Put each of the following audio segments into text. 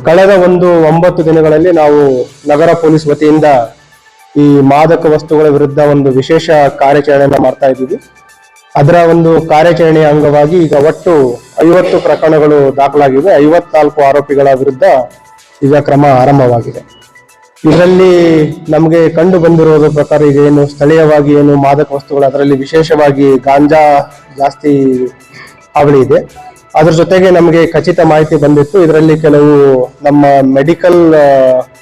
ಕಳೆದ 9 ದಿನಗಳಲ್ಲಿ ನಾವು ನಗರ ಪೊಲೀಸ್ ವತಿಯಿಂದ ಈ ಮಾದಕ ವಸ್ತುಗಳ ವಿರುದ್ಧ ಒಂದು ವಿಶೇಷ ಕಾರ್ಯಾಚರಣೆಯನ್ನು ಮಾಡ್ತಾ ಇದ್ದೀವಿ. ಅದರ ಒಂದು ಕಾರ್ಯಾಚರಣೆಯ ಅಂಗವಾಗಿ ಈಗ ಒಟ್ಟು 50 ಪ್ರಕರಣಗಳು ದಾಖಲಾಗಿವೆ. 54 ಆರೋಪಿಗಳ ವಿರುದ್ಧ ಈಗ ಕ್ರಮ ಆರಂಭವಾಗಿದೆ. ಇದರಲ್ಲಿ ನಮಗೆ ಕಂಡು ಬಂದಿರೋದ್ರ ಪ್ರಕಾರ ಈಗ ಏನು ಸ್ಥಳೀಯವಾಗಿ ಏನು ಮಾದಕ ವಸ್ತುಗಳು, ಅದರಲ್ಲಿ ವಿಶೇಷವಾಗಿ ಗಾಂಜಾ ಜಾಸ್ತಿ ಹಾವಳಿ ಇದೆ. ಅದ್ರ ಜೊತೆಗೆ ನಮಗೆ ಖಚಿತ ಮಾಹಿತಿ ಬಂದಿತ್ತು, ಇದರಲ್ಲಿ ಕೆಲವು ನಮ್ಮ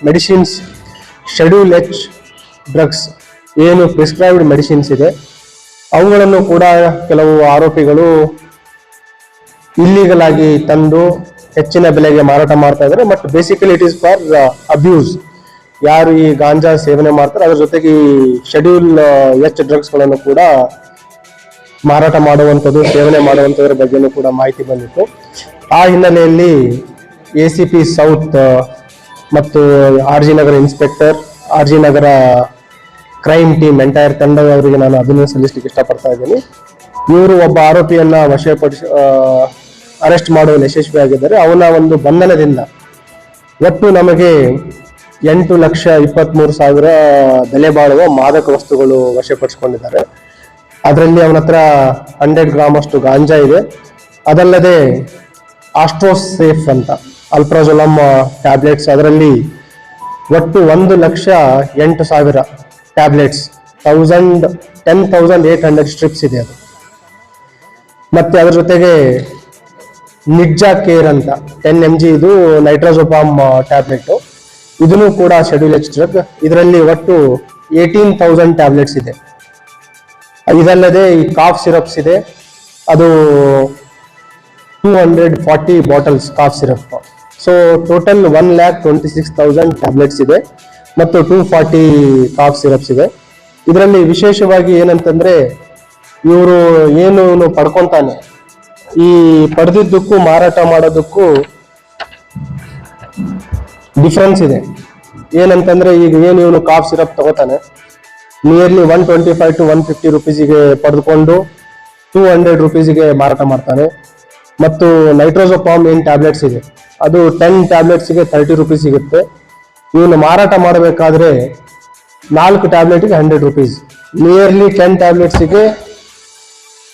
ಮೆಡಿಸಿನ್ಸ್, ಶೆಡ್ಯೂಲ್ H ಡ್ರಗ್ಸ್ ಏನು ಪ್ರಿಸ್ಕ್ರೈಬ್ಡ್ ಮೆಡಿಸಿನ್ಸ್ ಇದೆ, ಅವುಗಳನ್ನು ಕೂಡ ಕೆಲವು ಆರೋಪಿಗಳು ಇಲ್ಲಿಗಲ್ ಆಗಿ ತಂದು ಹೆಚ್ಚಿನ ಬೆಲೆಗೆ ಮಾರಾಟ ಮಾಡ್ತಾ ಇದ್ದಾರೆ. But basically it is for abuse. ಯಾರು ಈ ಗಾಂಜಾ ಸೇವನೆ ಮಾಡ್ತಾರೆ ಅದ್ರ ಜೊತೆಗೆ ಈ ಶೆಡ್ಯೂಲ್ H ಡ್ರಗ್ಸ್ ಗಳನ್ನು ಕೂಡ ಮಾರಾಟ ಮಾಡುವಂಥದ್ದು, ಸೇವನೆ ಮಾಡುವಂಥದ್ರ ಬಗ್ಗೆನೂ ಕೂಡ ಮಾಹಿತಿ ಬಂದಿತ್ತು. ಆ ಹಿನ್ನೆಲೆಯಲ್ಲಿ ACP ಸೌತ್ ಮತ್ತು RG ನಗರ ಇನ್ಸ್ಪೆಕ್ಟರ್, RG ನಗರ ಕ್ರೈಮ್ ಟೀಮ್ ಎಂಟೈರ್ ತಂಡ ಅವರಿಗೆ ನಾನು ಅಭಿನಂದನೆ ಸಲ್ಲಿಸಲಿಕ್ಕೆ ಇಷ್ಟಪಡ್ತಾ ಇದ್ದೀನಿ. ಇವರು ಒಬ್ಬ ಆರೋಪಿಯನ್ನ ಅರೆಸ್ಟ್ ಮಾಡುವಲ್ಲಿ ಯಶಸ್ವಿಯಾಗಿದ್ದಾರೆ. ಅವನ ಒಂದು ಬಂಧನದಿಂದ ಒಟ್ಟು ನಮಗೆ 8,23,000 ಬೆಲೆ ಬಾಳುವ ಮಾದಕ ವಸ್ತುಗಳು ವಶಪಡಿಸಿಕೊಂಡಿದ್ದಾರೆ. ಅದರಲ್ಲಿ ಅವನ ಹತ್ರ 100 ಗ್ರಾಮ್ ಅಷ್ಟು ಗಾಂಜಾ ಇದೆ. ಅದಲ್ಲದೆ ಆಸ್ಟ್ರೋಸೇಫ್ ಅಂತ ಅಲ್ಪ್ರಾಜೋಲಮ್ ಟ್ಯಾಬ್ಲೆಟ್ಸ್, ಅದರಲ್ಲಿ ಒಟ್ಟು 1,08,000 ಟ್ಯಾಬ್ಲೆಟ್ಸ್, 10,800 ಸ್ಟ್ರಿಪ್ಸ್ ಇದೆ ಅದು. ಮತ್ತೆ ಅದ್ರ ಜೊತೆಗೆ ನಿಡ್ಜಾ ಕೇರ್ ಅಂತ 10 mg ಇದು ನೈಟ್ರೋಜೋಪಾಮ್ ಟ್ಯಾಬ್ಲೆಟ್, ಇದನ್ನು ಕೂಡ ಶೆಡ್ಯೂಲ್ H ಡ್ರಗ್. ಇದರಲ್ಲಿ ಒಟ್ಟು 18,000 ಟ್ಯಾಬ್ಲೆಟ್ಸ್ ಇದೆ. ಇದಲ್ಲದೆ ಈ ಕಾಫ್ ಸಿರಪ್ಸ್ ಇದೆ, ಅದು 240 bottles cough syrup. So total 1,26,000 tablets ಇದೆ ಮತ್ತು 240 ಕಾಫ್ ಸಿರಪ್ಸ್ ಇದೆ. ಇದರಲ್ಲಿ ವಿಶೇಷವಾಗಿ ಏನಂತಂದ್ರೆ, ಇವರು ಏನು ಪಡ್ಕೊಂತಾನೆ, ಈ ಪಡೆದಿದ್ದಕ್ಕೂ ಮಾರಾಟ ಮಾಡೋದಕ್ಕೂ ಡಿಫ್ರೆನ್ಸ್ ಇದೆ. ಏನಂತಂದ್ರೆ, ಈಗ ಏನು ಇವನು ಕಾಫ್ ಸಿರಪ್ ತಗೋತಾನೆ, ನಿಯರ್ಲಿ 125 to 150 ರುಪೀಸಿಗೆ ಪಡೆದುಕೊಂಡು 200 ರುಪೀಸಿಗೆ ಮಾರಾಟ ಮಾಡ್ತಾನೆ. ಮತ್ತು ನೈಟ್ರೋಜೋಪಾಮ್ ಏನ್ ಟ್ಯಾಬ್ಲೆಟ್ಸ್ ಇದೆ, ಅದು 10 ಟ್ಯಾಬ್ಲೆಟ್ಸ್ಗೆ 30 ರುಪೀಸ್ ಸಿಗುತ್ತೆ. ಇವನು ಮಾರಾಟ ಮಾಡಬೇಕಾದ್ರೆ 4 ಟ್ಯಾಬ್ಲೆಟ್ಗೆ 100 ರುಪೀಸ್, ನಿಯರ್ಲಿ 10 ಟ್ಯಾಬ್ಲೆಟ್ಸ್ಗೆ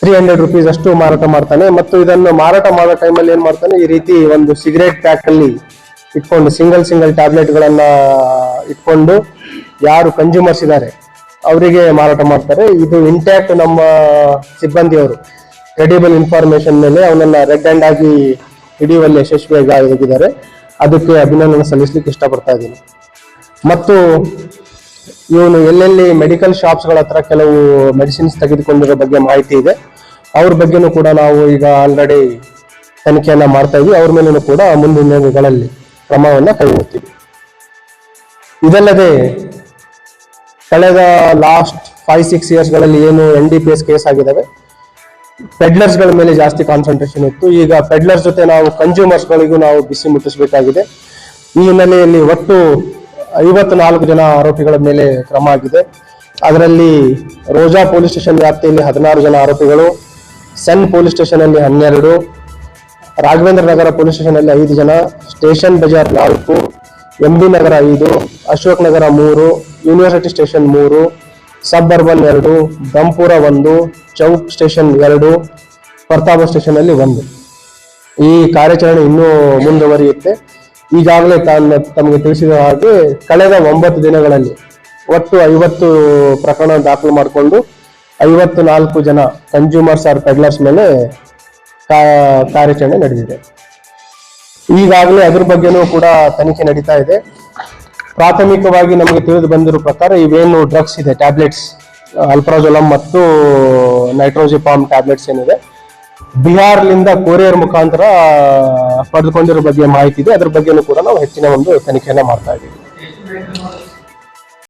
300 ರುಪೀಸ್ ಅಷ್ಟು ಮಾರಾಟ ಮಾಡ್ತಾನೆ. ಮತ್ತು ಇದನ್ನು ಮಾರಾಟ ಮಾಡೋ ಟೈಮಲ್ಲಿ ಏನ್ ಮಾಡ್ತಾನೆ, ಈ ರೀತಿ ಒಂದು ಸಿಗರೇಟ್ ಪ್ಯಾಕ್ ಅಲ್ಲಿ ಇಟ್ಕೊಂಡು ಸಿಂಗಲ್ ಟ್ಯಾಬ್ಲೆಟ್ಗಳನ್ನ ಇಟ್ಕೊಂಡು ಯಾರು ಕನ್ಸ್ಯೂಮರ್ಸ್ ಇದ್ದಾರೆ ಅವರಿಗೆ ಮಾರಾಟ ಮಾಡ್ತಾರೆ. ಇದು ಇಂಟ್ಯಾಕ್ಟ್ ನಮ್ಮ ಸಿಬ್ಬಂದಿಯವರು ಕ್ರೆಡಿಬಲ್ ಇನ್ಫಾರ್ಮೇಶನ್ ಮೇಲೆ ಅವನನ್ನ ರೆಡ್ ಹ್ಯಾಂಡ್ ಆಗಿ ಹಿಡಿಯುವಲ್ಲಿ ಯಶಸ್ವಿಯಾಗಿ ಆಗಿದ್ದಾರೆ. ಅದಕ್ಕೆ ಅಭಿನಂದನೆ ಸಲ್ಲಿಸಲಿಕ್ಕೆ ಇಷ್ಟಪಡ್ತಾ ಇದ್ದೀನಿ. ಮತ್ತು ಇವನು ಎಲ್ಲೆಲ್ಲಿ ಮೆಡಿಕಲ್ ಶಾಪ್ಸ್ಗಳ ಹತ್ರ ಕೆಲವು ಮೆಡಿಸಿನ್ಸ್ ತೆಗೆದುಕೊಂಡಿರೋ ಬಗ್ಗೆ ಮಾಹಿತಿ ಇದೆ. ಅವ್ರ ಬಗ್ಗೆನೂ ಕೂಡ ನಾವು ಈಗ ಆಲ್ರೆಡಿ ತನಿಖೆಯನ್ನ ಮಾಡ್ತಾ ಇದ್ವಿ. ಅವ್ರ ಮೇಲೂ ಕೂಡ ಮುಂದಿನ ದಿನಗಳಲ್ಲಿ ಕ್ರಮವನ್ನ ಕೈಗೊಳ್ತೀವಿ. ಇದಲ್ಲದೆ ಕಳೆದ ಲಾಸ್ಟ್ 5-6 ಇಯರ್ಸ್ಗಳಲ್ಲಿ ಏನು NDPS ಕೇಸ್ ಆಗಿದ್ದಾವೆ, ಪೆಡ್ಲರ್ಸ್ಗಳ ಮೇಲೆ ಜಾಸ್ತಿ ಕಾನ್ಸಂಟ್ರೇಷನ್ ಇತ್ತು. ಈಗ ಪೆಡ್ಲರ್ಸ್ ಜೊತೆ ನಾವು ಕನ್ಸ್ಯೂಮರ್ಸ್ಗಳಿಗೂ ನಾವು ಬಿಸಿ ಮುಟ್ಟಿಸಬೇಕಾಗಿದೆ. ಈ ಹಿನ್ನೆಲೆಯಲ್ಲಿ ಒಟ್ಟು 54 ಜನ ಆರೋಪಿಗಳ ಮೇಲೆ ಕ್ರಮ ಆಗಿದೆ. ಅದರಲ್ಲಿ ರೋಜಾ ಪೊಲೀಸ್ ಸ್ಟೇಷನ್ ವ್ಯಾಪ್ತಿಯಲ್ಲಿ 16 ಜನ ಆರೋಪಿಗಳು, ಸೆನ್ ಪೊಲೀಸ್ ಸ್ಟೇಷನ್ ಅಲ್ಲಿ 12, ರಾಘವೇಂದ್ರ ನಗರ ಪೊಲೀಸ್ ಸ್ಟೇಷನ್ ಅಲ್ಲಿ 5 ಜನ, ಸ್ಟೇಷನ್ ಬಜಾರ್ 4, MB ನಗರ 5, ಅಶೋಕ್ ನಗರ 3, ಯೂನಿವರ್ಸಿಟಿ ಸ್ಟೇಷನ್ 3, ಸಬ್ ಅರ್ಬನ್ 2, ದಂಪುರ 1, ಚೌಕ್ ಸ್ಟೇಷನ್ 2, ಪ್ರತಾಪ ಸ್ಟೇಷನ್ ಅಲ್ಲಿ 1. ಈ ಕಾರ್ಯಾಚರಣೆ ಇನ್ನೂ ಮುಂದುವರಿಯುತ್ತೆ. ಈಗಾಗಲೇ ತಮಗೆ ತಿಳಿಸಿದ ಹಾಗೆ ಕಳೆದ 9 ದಿನಗಳಲ್ಲಿ ಒಟ್ಟು 50 ಪ್ರಕರಣ ದಾಖಲು ಮಾಡಿಕೊಂಡು 54 ಜನ ಕನ್ಸ್ಯೂಮರ್ಸ್ ಆರ್ ಪೆಡ್ಲರ್ಸ್ ಮೇಲೆ ಕಾರ್ಯಾಚರಣೆ ನಡೆದಿದೆ. ಈಗಾಗಲೇ ಅದ್ರ ಬಗ್ಗೆನೂ ಕೂಡ ತನಿಖೆ ನಡೀತಾ ಇದೆ. ಪ್ರಾಥಮಿಕವಾಗಿ ನಮಗೆ ತಿಳಿದು ಬಂದಿರೋ ಪ್ರಕಾರ ಇವೇನು ಡ್ರಗ್ಸ್ ಇದೆ, ಟ್ಯಾಬ್ಲೆಟ್ಸ್, ಅಲ್ಪ್ರಾಜೋಲಮ್ ಮತ್ತು ನೈಟ್ರೋಜಿಪಾಮ್ ಟ್ಯಾಬ್ಲೆಟ್ಸ್ ಏನಿದೆ, ಬಿಹಾರ್ಲಿಂದ ಕೊರಿಯರ್ ಮುಖಾಂತರ ಪಡೆದುಕೊಂಡಿರೋ ಬಗ್ಗೆ ಮಾಹಿತಿ ಇದೆ. ಅದ್ರ ಬಗ್ಗೆನೂ ಕೂಡ ನಾವು ಹೆಚ್ಚಿನ ಒಂದು ತನಿಖೆಯನ್ನ ಮಾಡ್ತಾ ಇದ್ದೀವಿ.